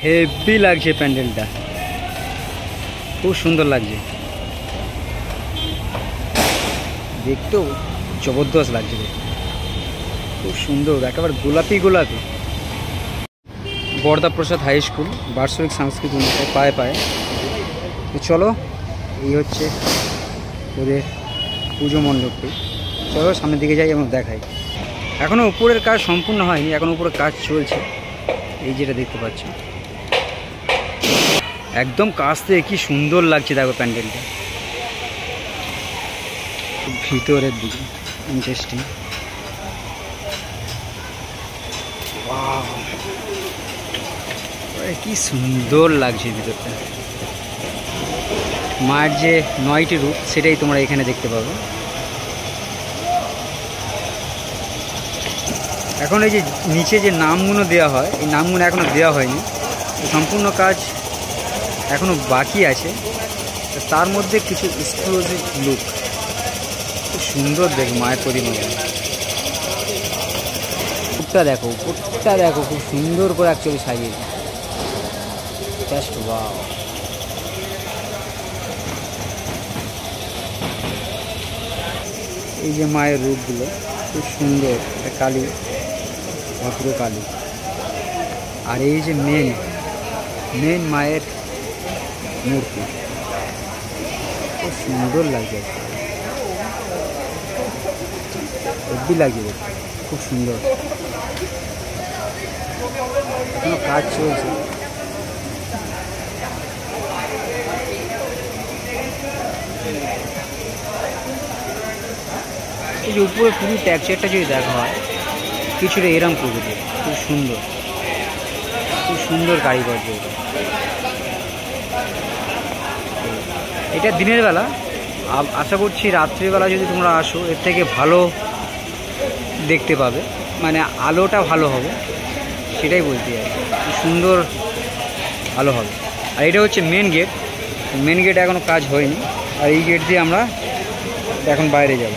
Heavy লাগছে প্যান্ডেলটা, খুব সুন্দর লাগছে, দেখতেও জবরদস্ত লাগছে, খুব সুন্দর, একেবারে গোলাপি গোলাপি। বরদাপ্রসাদ হাই স্কুল বার্ষিক সাংস্কৃতিক অনুষ্ঠান পায়ে পায়ে। তো চলো, এই হচ্ছে ওদের পুজো মণ্ডপটি। চলো সামনের দিকে যাই এবং দেখাই। এখনও উপরের কাজ সম্পূর্ণ হয়নি, এখন উপরের কাজ চলছে। এই যেটা দেখতে পাচ্ছ একদম কাছ থেকে কি সুন্দর লাগছে, দেখো প্যান্ডেলটা ভিতরের দিকে, ইন্টারেস্টিং। কি সুন্দর লাগছে ভিতরটা। মায়ের যে 9টি রূপ সেটাই তোমরা এখানে দেখতে পাবে। এখন এই যে নিচে যে নামগুলো দেওয়া হয়, এই নামগুলো এখনও দেওয়া হয়নি, সম্পূর্ণ কাজ এখনও বাকি আছে। তার মধ্যে কিছু এক্সক্লুসিভ লুক, খুব সুন্দর দেখো মায়ের প্রতিমাটা। উপরটা দেখো, উপরটা দেখো, খুব সুন্দর করে অ্যাকচুয়ালি সাজিয়েছে, জাস্ট ওয়াও। এই যে মায়ের রূপগুলো খুব সুন্দর, কালী, ভদ্র কালী। আর এই যে মেন মায়ের মূর্তি, খুব সুন্দর লাগছে, হেব্বি লাগছে দেখতে, খুব সুন্দর। এখনো কাজ চলছে। এই যে উপরে পুরো টেক্সচারটা যদি দেখা হয় কিছুটা এরম প্রকৃতির, খুব সুন্দর, খুব সুন্দর কারিগর্য। এটা দিনের বেলা, আশা করছি রাত্রিবেলা যদি তোমরা আসো এর থেকে ভালো দেখতে পাবে, মানে আলোটা ভালো হবে, সেটাই বলতে চাই, খুব সুন্দর ভালো হবে। আর এটা হচ্ছে মেন গেট, মেন গেট এখনও কাজ হয়নি, আর এই গেট দিয়ে আমরা এখন বাইরে যাব।